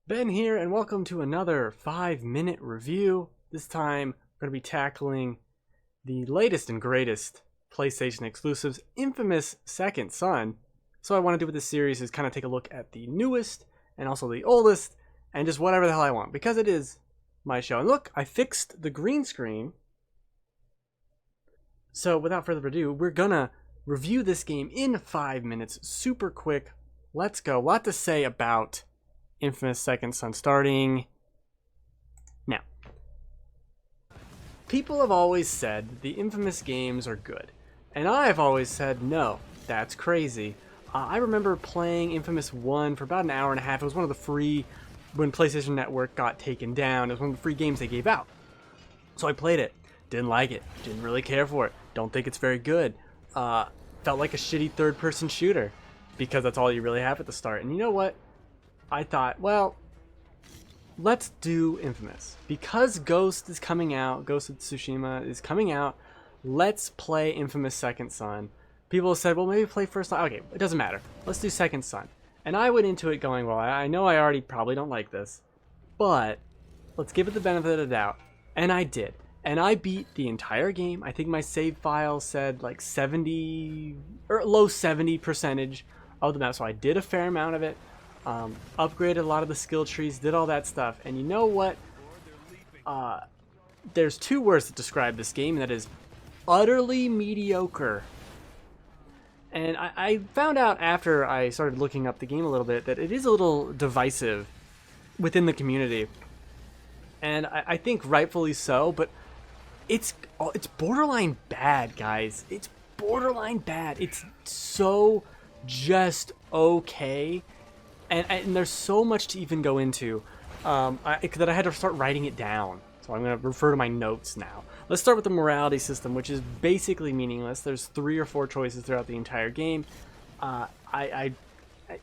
Ben here, and welcome to another 5-minute review. This time, we're going to be tackling the latest and greatest PlayStation exclusives, Infamous Second Son. So what I want to do with this series is kind of take a look at the newest and also the oldest, and just whatever the hell I want, because it is my show. And look, I fixed the green screen. So without further ado, we're going to review this game in 5 minutes, super quick. Let's go. A lot to say about Infamous Second Son, starting now. People have always said the Infamous games are good, and I've always said no, that's crazy. I remember playing Infamous 1 for about an hour and a half. It was one of the free, when PlayStation Network got taken down, it was one of the free games they gave out. So I played it, didn't like it, didn't really care for it, don't think it's very good. Felt like a shitty third-person shooter, because that's all you really have at the start. And you know what? I thought, well, let's do Infamous. Because Ghost is coming out, Ghost of Tsushima is coming out, let's play Infamous Second Son. People said, well, maybe play First Son. Okay, it doesn't matter. Let's do Second Son. And I went into it going, well, I know I already probably don't like this, but let's give it the benefit of the doubt. And I did. And I beat the entire game. I think my save file said like 70, or low 70 percentage of the map. So I did a fair amount of it. Upgraded a lot of the skill trees, did all that stuff, and you know what? There's two words that describe this game, and that is utterly mediocre. And I found out after I started looking up the game a little bit that it is a little divisive within the community, and I think rightfully so. But it's borderline bad, guys. It's borderline bad. It's so just okay. And there's so much to even go into that I had to start writing it down. So I'm going to refer to my notes now. Let's start with the morality system, which is basically meaningless. There's 3 or 4 choices throughout the entire game.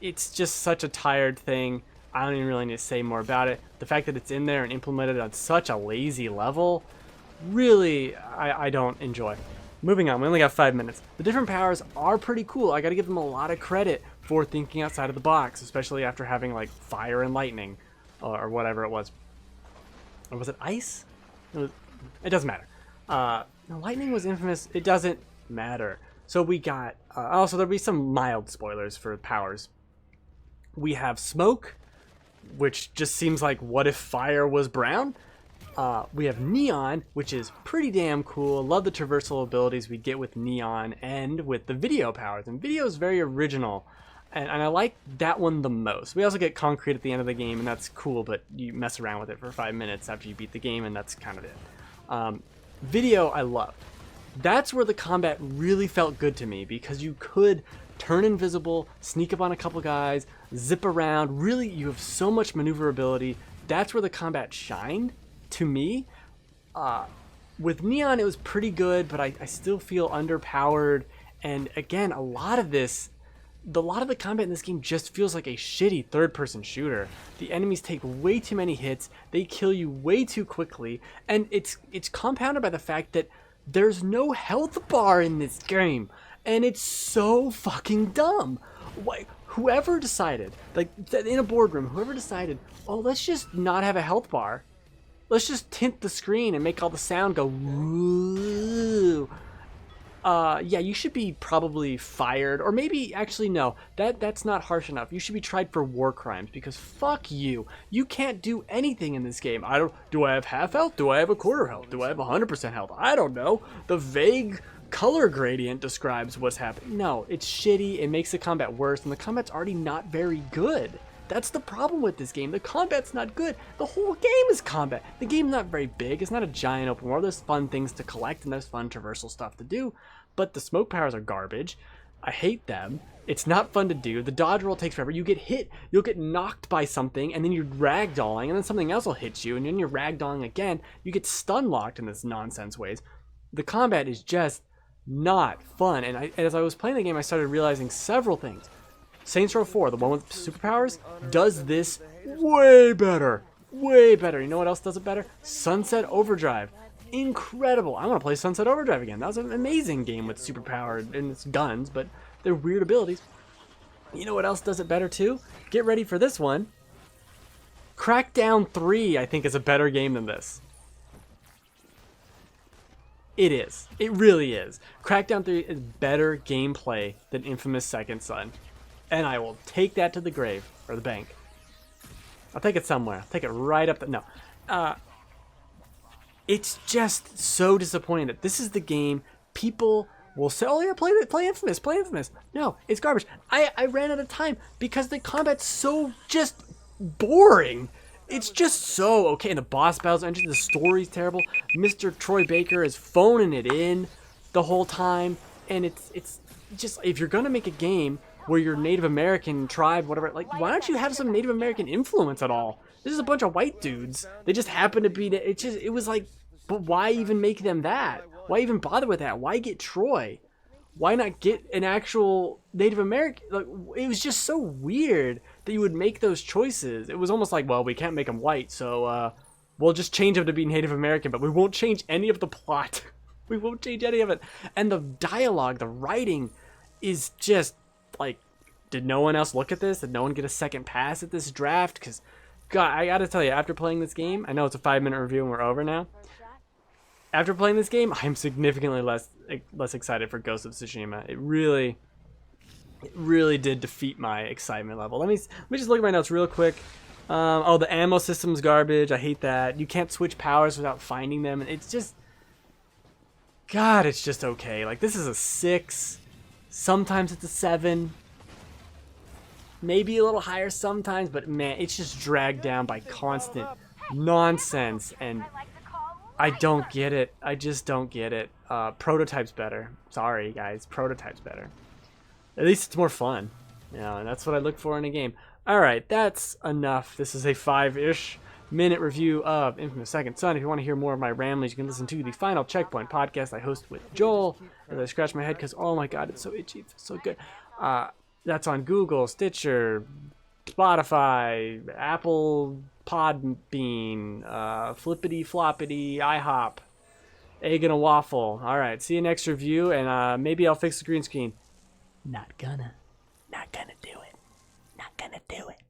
It's just such a tired thing. I don't even really need to say more about it. The fact that it's in there and implemented on such a lazy level, really, I don't enjoy. Moving on, we only got 5 minutes. The different powers are pretty cool. I gotta give them a lot of credit for thinking outside of the box, especially after having like fire and lightning, or whatever it was. Or was it ice? It doesn't matter. No, lightning was Infamous. It doesn't matter. So we got, also there'll be some mild spoilers for powers. We have smoke, which just seems like what if fire was brown? We have Neon, which is pretty damn cool. Love the traversal abilities we get with Neon and with the video powers. And video is very original, and I like that one the most. We also get Concrete at the end of the game, and that's cool, but you mess around with it for 5 minutes after you beat the game, and that's kind of it. Video I loved. That's where the combat really felt good to me, because you could turn invisible, sneak up on a couple guys, zip around. Really, you have so much maneuverability. That's where the combat shined. To me, with Neon it was pretty good, but I still feel underpowered. And again, a lot of the combat in this game just feels like a shitty third-person shooter. The enemies take way too many hits, they kill you way too quickly, and it's compounded by the fact that there's no health bar in this game, and it's so fucking dumb. Why? Whoever decided, like in a boardroom, whoever decided, oh, let's just not have a health bar. Let's just tint the screen and make all the sound go woo. Yeah, you should be probably fired, or maybe actually no, that's not harsh enough. You should be tried for war crimes, because fuck you. You can't do anything in this game. Do I have half health? Do I have a quarter health? Do I have 100% health? I don't know. The vague color gradient describes what's happening. No, it's shitty. It makes the combat worse, and the combat's already not very good. That's the problem with this game. The combat's not good. The whole game is combat. The game's not very big. It's not a giant open world. There's fun things to collect, and there's fun traversal stuff to do. But the smoke powers are garbage. I hate them. It's not fun to do. The dodge roll takes forever. You get hit. You'll get knocked by something, and then you're ragdolling, and then something else will hit you, and then you're ragdolling again. You get stun locked in this nonsense ways. The combat is just not fun. And as I was playing the game, I started realizing several things. Saints Row 4, the one with superpowers, does this way better. Way better. You know what else does it better? Sunset Overdrive. Incredible. I want to play Sunset Overdrive again. That was an amazing game with superpower and its guns, but they're weird abilities. You know what else does it better too? Get ready for this one. Crackdown 3, I think, is a better game than this. It is. It really is. Crackdown 3 is better gameplay than Infamous Second Son. And I will take that to the grave, or the bank. I'll take it somewhere. I'll take it right up the... No. It's just so disappointing that this is the game people will say, oh yeah, play Infamous, play Infamous. No, it's garbage. I ran out of time because the combat's so just boring. It's just so okay. And the boss battles, and the story's terrible. Mr. Troy Baker is phoning it in the whole time, and it's just, if you're gonna make a game where you're Native American tribe, whatever, like, why don't you have some Native American influence at all? This is a bunch of white dudes. They just happen to be. It was like, but why even make them that? Why even bother with that? Why get Troy? Why not get an actual Native American? Like, it was just so weird that you would make those choices. It was almost like, well, we can't make them white, so we'll just change them to be Native American, but we won't change any of the plot. We won't change any of it. And the dialogue, the writing is just like, did no one else look at this? Did no one get a second pass at this draft? Because, God, I gotta tell you, after playing this game, I know it's a 5-minute review and we're over now. After playing this game, I'm significantly less excited for Ghost of Tsushima. It really did defeat my excitement level. Let me just look at my notes real quick. Oh, the ammo system's garbage. I hate that. You can't switch powers without finding them. It's just, God, it's just okay. Like, this is a 6. Sometimes it's a 7. Maybe a little higher sometimes, but man, it's just dragged down by constant nonsense, and I don't get it. I just don't get it. Prototype's better. Sorry, guys. Prototype's better. At least it's more fun. You know, and that's what I look for in a game. Alright, that's enough. This is a 5-ish minute review of Infamous Second Son. If you want to hear more of my ramblings, you can listen to the Final Checkpoint podcast I host with Joel. As I scratch my head because, oh my god, it's so itchy. It's so good. That's on Google, Stitcher, Spotify, Apple Podbean, Flippity Floppity, IHOP, Egg and a Waffle. Alright, see you next review, and maybe I'll fix the green screen. Not gonna do it. Not gonna do it.